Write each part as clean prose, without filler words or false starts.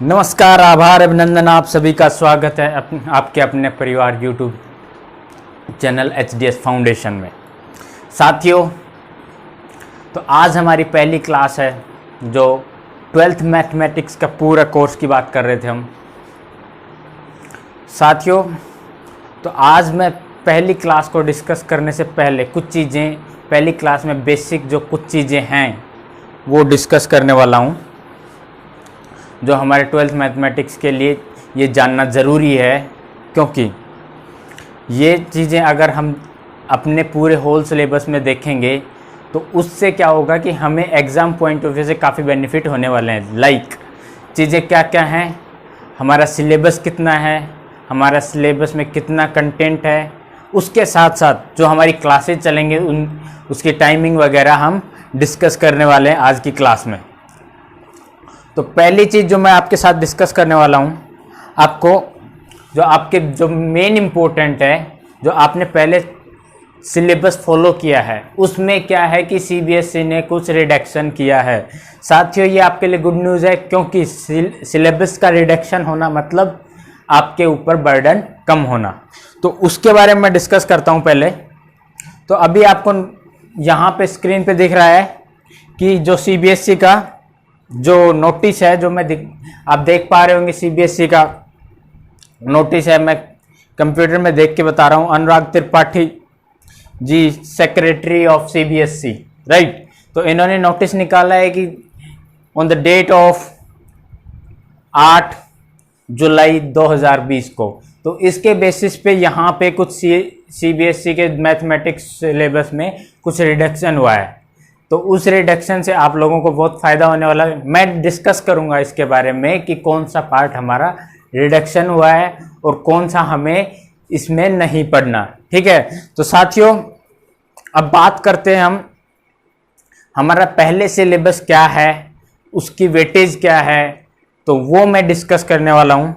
नमस्कार, आभार, अभिनंदन, आप सभी का स्वागत है आपके अपने परिवार यूट्यूब चैनल HDS फाउंडेशन में। साथियों, तो आज हमारी पहली क्लास है जो 12th मैथमेटिक्स का पूरा कोर्स की बात कर रहे थे हम। साथियों, तो आज मैं पहली क्लास को डिस्कस करने से पहले कुछ चीज़ें, पहली क्लास में बेसिक जो कुछ चीज़ें हैं वो डिस्कस करने वाला हूँ, जो हमारे 12th मैथमेटिक्स के लिए ये जानना ज़रूरी है, क्योंकि ये चीज़ें अगर हम अपने पूरे होल सिलेबस में देखेंगे तो उससे क्या होगा कि हमें एग्ज़ाम पॉइंट ऑफ व्यू से काफ़ी बेनिफिट होने वाले हैं। लाइक चीज़ें क्या क्या हैं, हमारा सिलेबस कितना है, हमारा सिलेबस में कितना कंटेंट है, उसके साथ साथ जो हमारी क्लासेज चलेंगे उसकी टाइमिंग वगैरह हम डिस्कस करने वाले हैं आज की क्लास में। तो पहली चीज़ जो मैं आपके साथ डिस्कस करने वाला हूँ, आपके जो मेन इम्पोर्टेंट है, जो आपने पहले सिलेबस फॉलो किया है, उसमें क्या है कि CBSE ने कुछ रिडक्शन किया है। साथियों, ये आपके लिए गुड न्यूज़ है, क्योंकि सिलेबस का रिडक्शन होना मतलब आपके ऊपर बर्डन कम होना। तो उसके बारे में मैं डिस्कस करता हूँ पहले। तो अभी आपको यहाँ पे स्क्रीन पे दिख रहा है कि जो CBSE का जो नोटिस है, जो आप देख पा रहे होंगे, CBSE का नोटिस है। मैं कंप्यूटर में देख के बता रहा हूँ। Anurag Tripathi ji, secretary of CBSE, right. तो इन्होंने नोटिस निकाला है कि ऑन द डेट ऑफ 8 जुलाई 2020 को। तो इसके बेसिस पे यहाँ पे कुछ CBSE के मैथमेटिक्स सिलेबस में कुछ रिडक्शन हुआ है। तो उस रिडक्शन से आप लोगों को बहुत फ़ायदा होने वाला है। मैं डिस्कस करूंगा इसके बारे में कि कौन सा पार्ट हमारा रिडक्शन हुआ है और कौन सा हमें इसमें नहीं पढ़ना, ठीक है। तो साथियों, अब बात करते हैं हम, हमारा पहले सिलेबस क्या है, उसकी वेटेज क्या है, तो वो मैं डिस्कस करने वाला हूँ।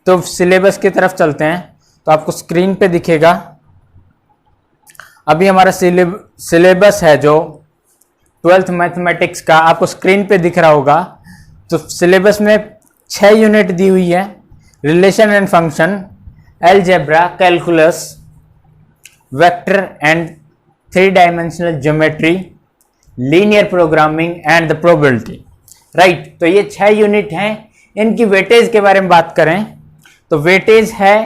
तो सिलेबस की तरफ चलते हैं। तो आपको स्क्रीन पे दिखेगा, अभी हमारा सिलेबस है जो 12th मैथमेटिक्स का, आपको स्क्रीन पे दिख रहा होगा। तो सिलेबस में 6 यूनिट दी हुई है। Relation and function, algebra, calculus, vector and 3 dimensional geometry, linear programming and the probability, right. तो ये 6 यूनिट हैं। इनकी वेटेज के बारे में बात करें तो वेटेज है,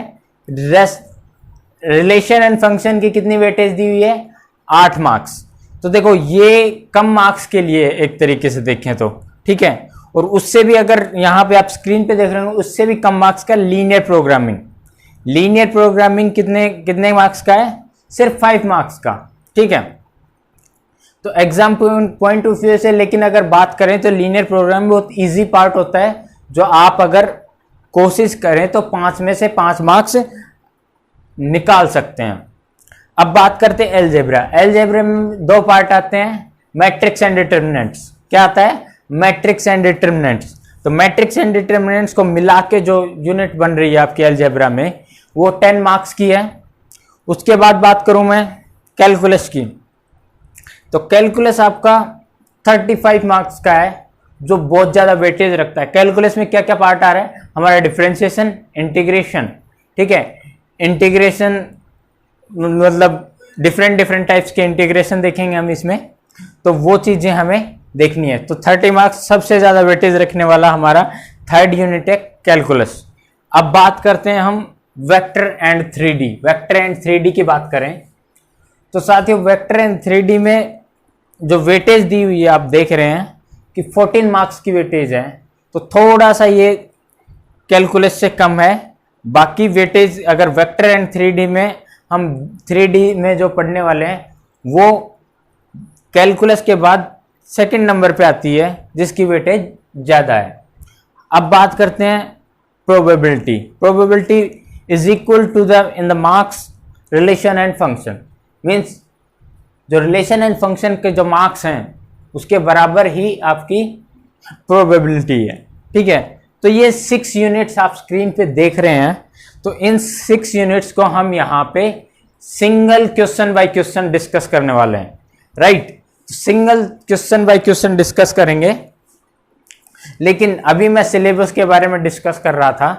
रिलेशन एंड फंक्शन की कितनी वेटेज दी हुई है, 8 मार्क्स। तो देखो, ये कम मार्क्स के लिए एक तरीके से देखें तो, ठीक है। और उससे भी, अगर यहाँ पे आप स्क्रीन पे देख रहे हो, उससे भी कम मार्क्स का लीनियर प्रोग्रामिंग। लीनियर प्रोग्रामिंग कितने मार्क्स का है, सिर्फ 5 मार्क्स का, ठीक है। तो एग्जाम पॉइंट ऑफ व्यू से लेकिन अगर बात करें तो लीनियर प्रोग्रामिंग बहुत ईजी पार्ट होता है, जो आप अगर कोशिश करें तो 5 में से 5 मार्क्स निकाल सकते हैं। अब बात करते हैं अलजेब्रा। अलजेब्रा में 2 पार्ट आते हैं, मैट्रिक्स एंड डिटर्मिनेंट्स। क्या आता है, मैट्रिक्स एंड डिटर्मिनेंट्स। तो मैट्रिक्स एंड डिटर्मिनेंट्स को मिला के जो यूनिट बन रही है आपकी अलजेब्रा में, वो 10 मार्क्स की है। उसके बाद बात करूं मैं कैलकुलस की, तो कैलकुलस आपका 35 मार्क्स का है, जो बहुत ज़्यादा वेटेज रखता है। कैलकुलस में क्या क्या पार्ट आ रहा है, हमारा डिफरेंशिएशन, इंटीग्रेशन, ठीक है। इंटीग्रेशन मतलब डिफरेंट टाइप्स के इंटीग्रेशन देखेंगे हम इसमें, तो वो चीज़ें हमें देखनी है। तो 30 मार्क्स सबसे ज़्यादा वेटेज रखने वाला हमारा 3rd यूनिट है, कैलकुलस। अब बात करते हैं हम vector and 3D। Vector and 3D की बात करें तो साथियों, वेक्टर एंड 3D में जो वेटेज दी हुई है, आप देख रहे हैं कि 14 मार्क्स की वेटेज है। तो थोड़ा सा ये कैलकुलस से कम है। बाकी वेटेज अगर वेक्टर एंड 3D में, हम 3D में जो पढ़ने वाले हैं, वो कैलकुलस के बाद 2nd नंबर पे आती है, जिसकी वेटेज ज़्यादा है। अब बात करते हैं probability. Probability is equal to the in the marks relation and function, means जो रिलेशन एंड फंक्शन के जो मार्क्स हैं उसके बराबर ही आपकी प्रोबेबिलिटी है, ठीक है। तो ये 6 यूनिट्स आप स्क्रीन पे देख रहे हैं। तो इन 6 यूनिट्स को हम यहाँ पे single question by question discuss करने वाले हैं, right. Single question by question discuss करेंगे। लेकिन अभी मैं सिलेबस के बारे में डिस्कस कर रहा था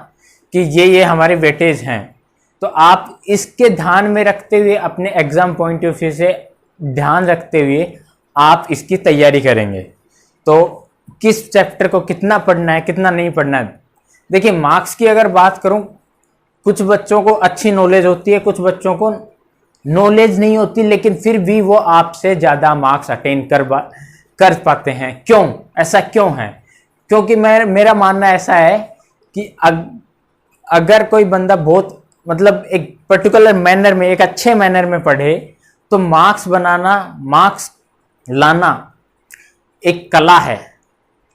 कि ये हमारे वेटेज हैं, तो आप इसके ध्यान में रखते हुए अपने एग्जाम पॉइंट ऑफ व्यू से ध्यान रखते हुए आप इसकी तैयारी करेंगे। तो किस चैप्टर को कितना पढ़ना है कितना नहीं पढ़ना है। देखिए मार्क्स की अगर बात करूं, कुछ बच्चों को अच्छी नॉलेज होती है, कुछ बच्चों को नॉलेज नहीं होती, लेकिन फिर भी वो आपसे ज़्यादा मार्क्स अटेन कर पाते हैं। क्यों, ऐसा क्यों है? क्योंकि मेरा मानना ऐसा है कि अगर कोई बंदा बहुत मतलब एक पर्टिकुलर मैनर में, एक अच्छे मैनर में पढ़े, तो मार्क्स बनाना, मार्क्स लाना एक कला है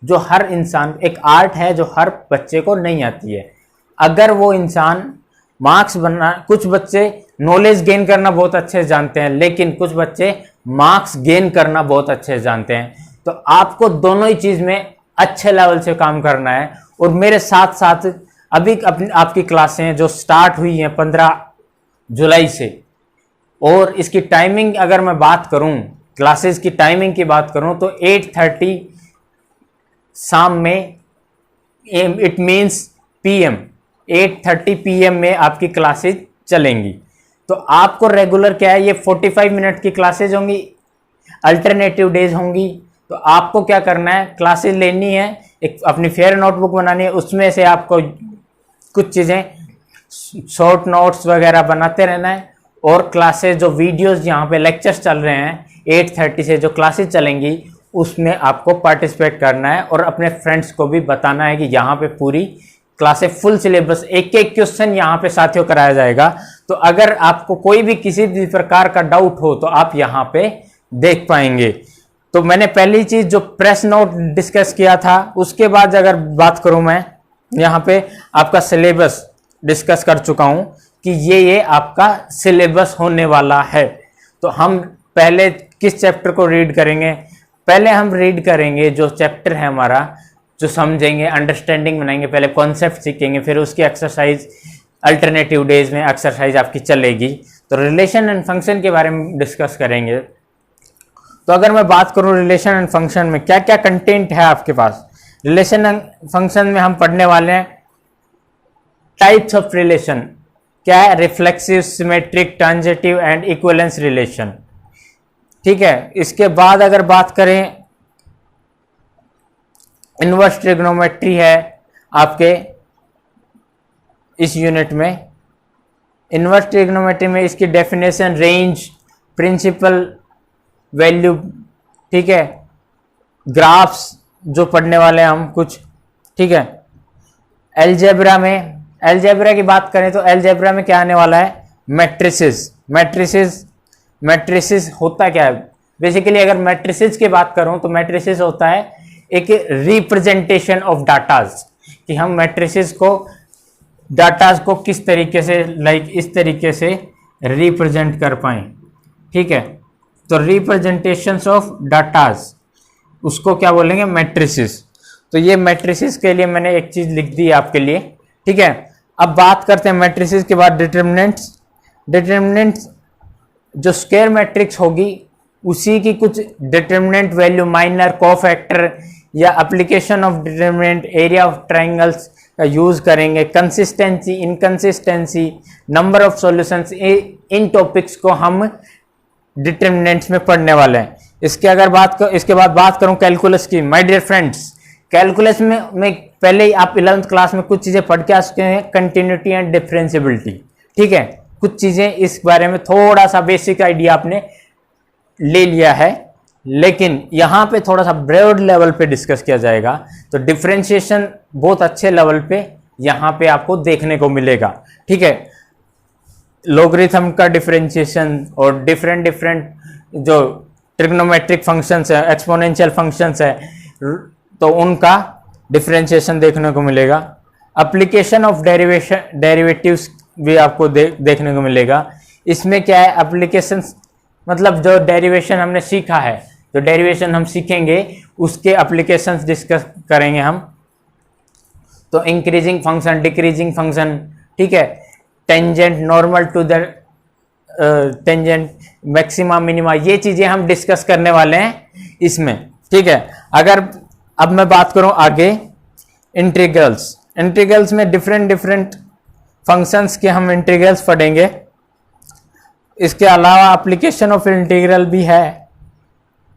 जो हर इंसान, एक आर्ट है जो हर बच्चे को नहीं आती है। अगर वो इंसान मार्क्स बना, कुछ बच्चे नॉलेज गेन करना बहुत अच्छे से जानते हैं, लेकिन कुछ बच्चे मार्क्स गेन करना बहुत अच्छे से जानते हैं। तो आपको दोनों ही चीज़ में अच्छे लेवल से काम करना है। और मेरे साथ साथ अभी आपकी क्लासें जो स्टार्ट हुई हैं 15 जुलाई से, और इसकी टाइमिंग अगर मैं बात करूं, क्लासेस की टाइमिंग की बात करूं, तो 8:30 शाम में, इट मीन्स PM, 8:30 PM में आपकी क्लासेज चलेंगी। तो आपको रेगुलर क्या है, ये 45 मिनट की क्लासेज होंगी, अल्टरनेटिव डेज होंगी। तो आपको क्या करना है, क्लासेज लेनी है, एक अपनी फेयर नोटबुक बनानी है, उसमें से आपको कुछ चीज़ें शॉर्ट नोट्स वगैरह बनाते रहना है। और क्लासेज जो वीडियोस यहाँ पे लेक्चर्स चल रहे हैं 8:30 से जो क्लासेज चलेंगी, उसमें आपको पार्टिसिपेट करना है और अपने फ्रेंड्स को भी बताना है कि यहाँ पे पूरी क्लासें फुल सिलेबस, एक एक क्वेश्चन यहाँ पे साथियों कराया जाएगा। तो अगर आपको कोई भी किसी भी प्रकार का डाउट हो तो आप यहाँ पे देख पाएंगे। तो मैंने पहली चीज जो प्रेस नोट डिस्कस किया था, उसके बाद अगर बात करूं, मैं यहाँ पे आपका सिलेबस डिस्कस कर चुका हूं कि ये आपका सिलेबस होने वाला है। तो हम पहले किस चैप्टर को रीड करेंगे? पहले हम रीड करेंगे जो चैप्टर है हमारा, जो समझेंगे, अंडरस्टैंडिंग बनाएंगे, पहले कॉन्सेप्ट सीखेंगे, फिर उसकी एक्सरसाइज अल्टरनेटिव डेज में एक्सरसाइज आपकी चलेगी। तो रिलेशन एंड फंक्शन के बारे में डिस्कस करेंगे। तो अगर मैं बात करूं रिलेशन एंड फंक्शन में क्या क्या कंटेंट है आपके पास, रिलेशन एंड फंक्शन में हम पढ़ने वाले हैं टाइप्स ऑफ रिलेशन। क्या है? Reflexive, symmetric, transitive and equivalence relation. ठीक है। इसके बाद अगर बात करें, इनवर्स ट्रिग्नोमेट्री है आपके इस यूनिट में। इनवर्स ट्रिग्नोमेट्री में इसकी डेफिनेशन, रेंज, प्रिंसिपल वैल्यू, ठीक है, ग्राफ्स जो पढ़ने वाले हैं हम कुछ, ठीक है। अलजेब्रा में, अलजेब्रा की बात करें तो अलजेब्रा में क्या आने वाला है? मैट्रिसेस। मैट्रिसेस होता क्या है? बेसिकली अगर मैट्रिसेस की बात करूं तो मैट्रिसेस होता है एक रिप्रेजेंटेशन ऑफ डाटाज, कि हम मैट्रिसेस को, डाटाज को किस तरीके से, लाइक इस तरीके से रिप्रेजेंट कर पाएं। ठीक है। तो रिप्रेजेंटेशंस ऑफ डाटाज, उसको क्या बोलेंगे? मैट्रिसेस। तो ये मैट्रिसेस के लिए मैंने एक चीज लिख दी है आपके लिए। ठीक है। अब बात करते हैं मैट्रिसेस के बाद डिटरमिनेंट्स। डिटरमिनेंट्स जो स्क्वायर मैट्रिक्स होगी उसी की कुछ डिटरमिनेंट वैल्यू, माइनर, कोफैक्टर या application of determinant, area of triangles का यूज करेंगे, consistency, inconsistency, number of solutions, in topics को हम डिटरमिनेंट्स में पढ़ने वाले हैं। इसके बाद बात करूं कैलकुलस की। माय डियर फ्रेंड्स, कैलकुलस में पहले ही आप 11th क्लास में कुछ चीजें पढ़ के आ चुके हैं, कंटिन्यूटी एंड डिफरेंशिएबिलिटी। ठीक है। कुछ चीजें इस बारे में थोड़ा सा बेसिक आइडिया आपने ले लिया है, लेकिन यहाँ पे थोड़ा सा ब्रॉड लेवल पे डिस्कस किया जाएगा। तो डिफरेंशिएशन बहुत अच्छे लेवल पे यहाँ पे आपको देखने को मिलेगा। ठीक है। लॉगरिथम का डिफरेंशिएशन और डिफरेंट जो ट्रिग्नोमेट्रिक फंक्शंस है, एक्सपोनेंशियल फंक्शंस है, तो उनका डिफरेंशिएशन देखने को मिलेगा। एप्लीकेशन ऑफ डेरिवेटिव्स भी आपको देखने को मिलेगा। इसमें क्या है? एप्लीकेशंस मतलब जो डेरिवेशन हमने सीखा है, जो डेरिवेशन हम सीखेंगे उसके एप्लीकेशंस डिस्कस करेंगे हम। तो इंक्रीजिंग फंक्शन, डिक्रीजिंग फंक्शन, ठीक है, tangent, normal to the tangent, maxima, minima, ये चीजें हम डिस्कस करने वाले हैं इसमें। ठीक है। अगर अब मैं बात करूं आगे इंटीग्रल्स में डिफरेंट डिफरेंट फंक्शंस के हम इंटीग्रल्स पढ़ेंगे। इसके अलावा एप्लीकेशन ऑफ इंटीग्रल भी है,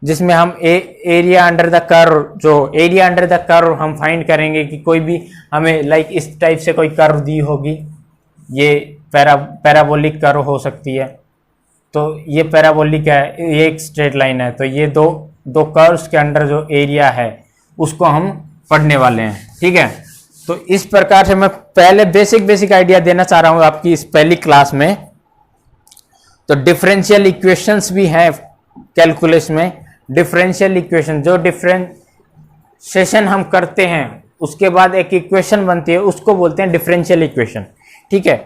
जिसमें हम एरिया अंडर द कर्व हम फाइंड करेंगे कि कोई भी हमें लाइक इस टाइप से कोई कर्व दी होगी, ये पैराबोलिक कर्व हो सकती है, तो ये पैराबोलिक है, ये एक स्ट्रेट लाइन है, तो ये दो कर्व्स के अंडर जो एरिया है उसको हम पढ़ने वाले हैं। ठीक है, तो इस प्रकार से मैं पहले बेसिक आइडिया देना चाह रहा हूं आपकी इस पहली क्लास में। तो डिफरेंशियल इक्वेशंस भी हैं कैलकुलस में। डिफरेंशियल इक्वेशन, जो डिफरेंशिएशन हम करते हैं उसके बाद एक इक्वेशन बनती है, उसको बोलते हैं डिफरेंशियल इक्वेशन। ठीक है,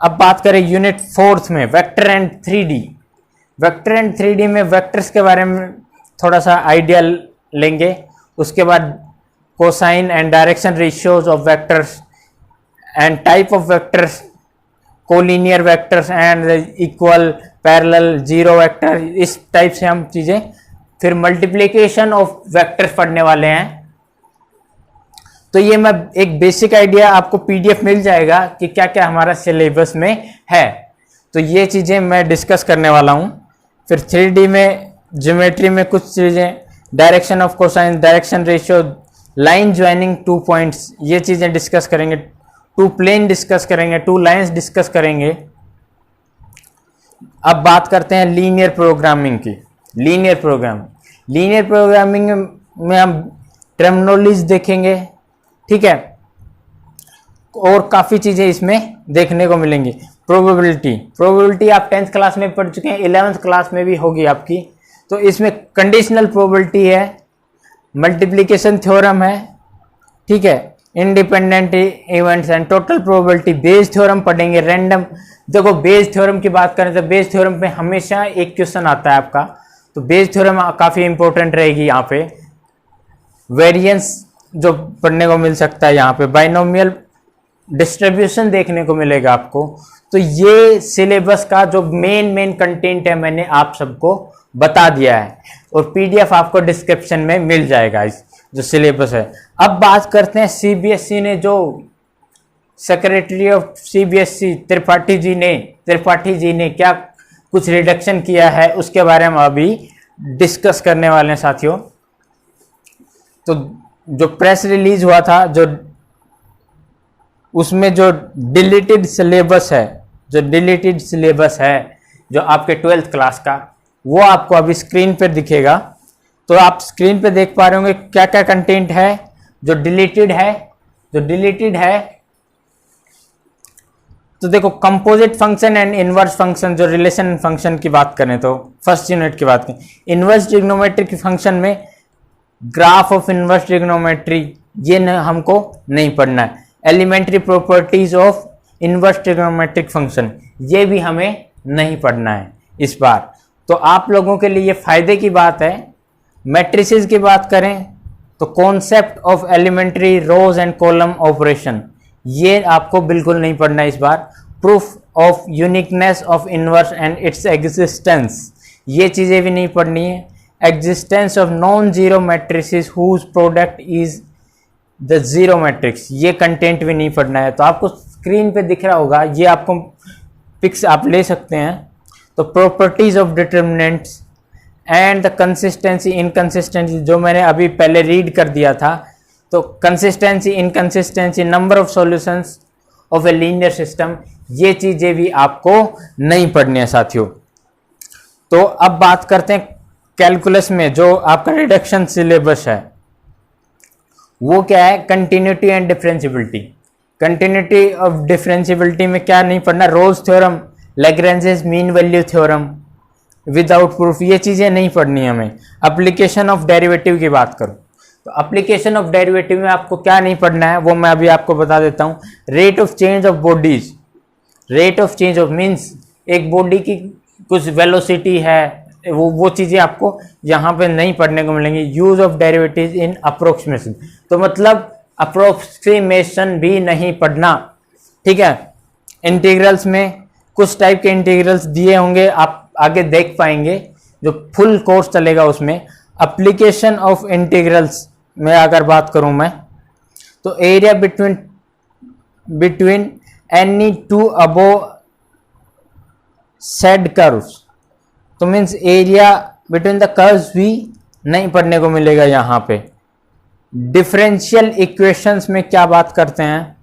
अब बात करें यूनिट 4 में vector and 3D। Vector and 3D में वेक्टर्स के बारे में थोड़ा सा आइडिया लेंगे, उसके बाद cosine and direction ratios of vectors and type of vectors, collinear vectors and equal, parallel, zero vector, इस टाइप से हम चीजें, फिर मल्टीप्लिकेशन ऑफ वेक्टर्स पढ़ने वाले हैं। तो ये मैं एक बेसिक आइडिया, आपको पीडीएफ मिल जाएगा कि क्या क्या हमारा सिलेबस में है, तो ये चीजें मैं डिस्कस करने वाला हूँ। फिर 3D में ज्योमेट्री में कुछ चीजें, direction of cosine, direction ratio, line joining 2 points, ये चीजें डिस्कस करेंगे। 2 प्लेन डिस्कस करेंगे, 2 लाइंस डिस्कस करेंगे। अब बात करते हैं लीनियर प्रोग्रामिंग की। लीनियर प्रोग्रामिंग में हम टर्मिनोलॉजी देखेंगे। ठीक है, और काफी चीजें इसमें देखने को मिलेंगी। प्रोबेबिलिटी आप 10th क्लास में पढ़ चुके हैं, 11th क्लास में भी होगी आपकी। तो इसमें कंडीशनल प्रोबेबिलिटी है, मल्टीप्लिकेशन थ्योरम है। ठीक है, independent events and total probability, Bayes theorem पढ़ेंगे। रैंडम, देखो बेस थ्योरम की बात करें तो बेस थ्योरम पे हमेशा एक क्वेश्चन आता है आपका, तो बेस थ्योरम काफी इंपॉर्टेंट रहेगी यहाँ पे। वेरिएंस जो पढ़ने को मिल सकता है यहाँ पे, बाइनोमियल डिस्ट्रीब्यूशन देखने को मिलेगा आपको। तो ये सिलेबस का जो मेन कंटेंट है मैंने आप सबको बता दिया है, और पीडीएफ आपको डिस्क्रिप्शन में मिल जाएगा इस जो सिलेबस है। अब बात करते हैं सीबीएसई ने, जो secretary of CBSE Tripathi ji ने क्या कुछ रिडक्शन किया है, उसके बारे में अभी डिस्कस करने वाले हैं साथियों। तो जो प्रेस रिलीज हुआ था, जो उसमें जो डिलीटेड सिलेबस है जो आपके 12th क्लास का, वो आपको अभी स्क्रीन पर दिखेगा। तो आप स्क्रीन पे देख पा रहे होंगे क्या क्या कंटेंट है जो डिलीटेड है। तो देखो, composite function and inverse function, जो रिलेशन फंक्शन की बात करें तो फर्स्ट यूनिट की बात करें, इनवर्स ट्रिग्नोमेट्री के फंक्शन में ग्राफ ऑफ इनवर्स ट्रिग्नोमेट्री, ये हमको नहीं पढ़ना है। Elementary properties of inverse trigonometric function, ये भी हमें नहीं पढ़ना है इस बार। तो आप लोगों के लिए ये फायदे की बात है। मैट्रिसेस की बात करें तो concept of elementary rows and column operation, ये आपको बिल्कुल नहीं पढ़ना है इस बार। Proof of uniqueness of inverse and its existence, ये चीजें भी नहीं पढ़नी है। Existence of non zero matrices whose product is the zero matrix, ये कंटेंट भी नहीं पढ़ना है। तो आपको स्क्रीन पे दिख रहा होगा, ये आपको पिक्स आप ले सकते हैं। तो properties of determinants and the consistency inconsistency, जो मैंने अभी पहले रीड कर दिया था। तो consistency inconsistency, number of solutions of a linear system, ये चीजें भी आपको नहीं पढ़नी है साथियों। तो अब बात करते हैं कैलकुलस में जो आपका रिडक्शन सिलेबस है, वो क्या है, continuity and differentiability. Continuity of differentiability में क्या नहीं पढ़ना, Rolle's theorem, Lagrange's mean value theorem without proof, ये चीजें नहीं पढ़नी है हमें। एप्लीकेशन ऑफ डेरिवेटिव की बात करूं तो एप्लीकेशन ऑफ डेरिवेटिव में आपको क्या नहीं पढ़ना है, वो मैं अभी आपको बता देता हूं। Rate of change of bodies, rate of change of means एक बॉडी की कुछ वेलोसिटी है, वो चीजें आपको यहाँ पे नहीं पढ़ने को मिलेंगी। Use of derivative in approximation, तो मतलब अप्रोक्सीमेशन भी नहीं पढ़ना। ठीक है, इंटीग्रल्स में कुछ टाइप के इंटीग्रल्स दिए होंगे, आप आगे देख पाएंगे जो फुल कोर्स चलेगा उसमें। एप्लीकेशन ऑफ इंटीग्रल्स में अगर बात करूं मैं, तो area between any two above said curves, तो means area between the curves भी नहीं पढ़ने को मिलेगा यहाँ पे। डिफरेंशियल इक्वेशंस में क्या बात करते हैं,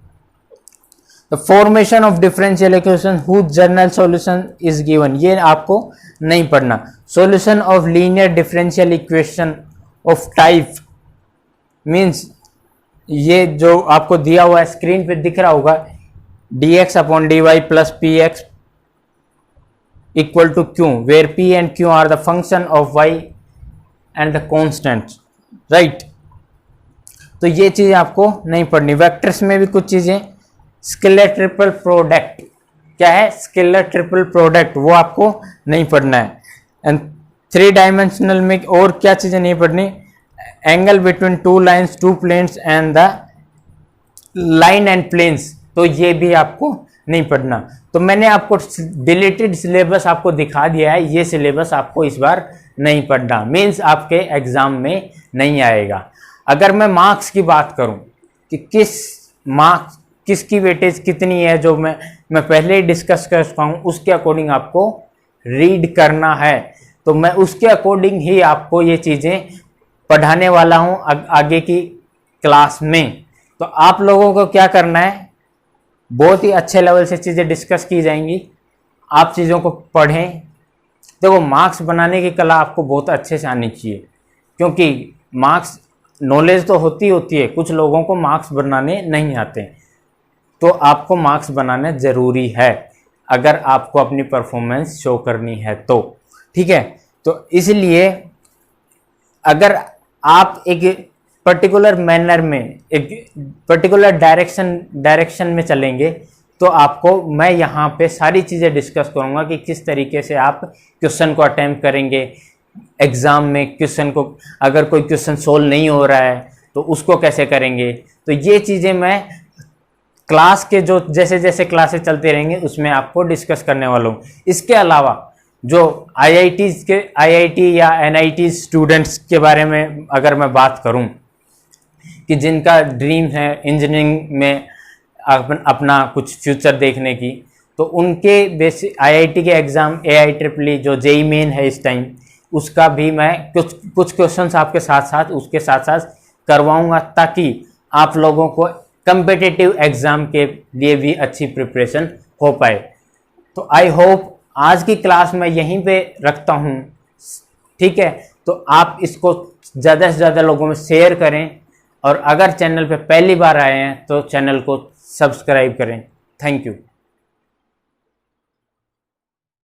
the formation of differential equation whose general solution is given, ये आपको नहीं पढ़ना। Solution of linear differential equation of type means ये जो आपको दिया हुआ है स्क्रीन पे दिख रहा होगा, dx upon dy plus px equal to q, where p and q are the function of y and the constant, right. तो ये चीज़ आपको नहीं पढ़नी। वेक्टर्स में भी कुछ चीज़ें, स्केलर ट्रिपल प्रोडक्ट, क्या है स्केलर ट्रिपल प्रोडक्ट, वो आपको नहीं पढ़ना है। एंड 3 डायमेंशनल में और क्या चीज़ें नहीं पढ़नी, angle between 2 lines 2 planes and the line and planes, तो ये भी आपको नहीं पढ़ना। तो मैंने आपको डिलीटेड सिलेबस आपको दिखा दिया है, ये सिलेबस आपको इस बार नहीं पढ़ना, मीन्स आपके एग्जाम में नहीं आएगा। अगर मैं मार्क्स की बात करूं कि किसकी वेटेज कितनी है, जो मैं पहले ही डिस्कस कर चुका हूं, उसके अकॉर्डिंग आपको रीड करना है। तो मैं उसके अकॉर्डिंग ही आपको ये चीज़ें पढ़ाने वाला हूं आगे की क्लास में। तो आप लोगों को क्या करना है, बहुत ही अच्छे लेवल से चीज़ें डिस्कस की जाएंगी, आप चीज़ों को पढ़ें। देखो मार्क्स बनाने की कला आपको बहुत अच्छे से आनी चाहिए, क्योंकि मार्क्स नॉलेज तो होती है, कुछ लोगों को मार्क्स बनाने नहीं आते, तो आपको मार्क्स बनाना ज़रूरी है अगर आपको अपनी परफॉर्मेंस शो करनी है तो, ठीक है। तो इसलिए अगर आप एक पर्टिकुलर मैनर में, एक पर्टिकुलर डायरेक्शन में चलेंगे, तो आपको मैं यहाँ पे सारी चीज़ें डिस्कस करूँगा कि किस तरीके से आप क्वेश्चन को अटेम्प्ट करेंगे एग्ज़ाम में। क्वेश्चन को अगर कोई क्वेश्चन सोल्व नहीं हो रहा है तो उसको कैसे करेंगे, तो ये चीज़ें मैं क्लास के जो जैसे जैसे क्लासेस चलते रहेंगे उसमें आपको डिस्कस करने वाला हूँ। इसके अलावा जो आईआईटी या एनआईटी स्टूडेंट्स के बारे में अगर मैं बात करूँ कि जिनका ड्रीम है इंजीनियरिंग में अपना कुछ फ्यूचर देखने की, तो उनके बेसिक आईआईटी के एग्ज़ाम AIEEE जो जेईई मेन है इस टाइम, उसका भी मैं कुछ क्वेश्चंस आपके साथ उसके साथ करवाऊंगा, ताकि आप लोगों को कम्पिटिटिव एग्ज़ाम के लिए भी अच्छी प्रिपरेशन हो पाए। तो आई होप आज की क्लास मैं यहीं पे रखता हूँ, ठीक है। तो आप इसको ज़्यादा से ज़्यादा लोगों में शेयर करें, और अगर चैनल पे पहली बार आए हैं तो चैनल को सब्सक्राइब करें। Thank you.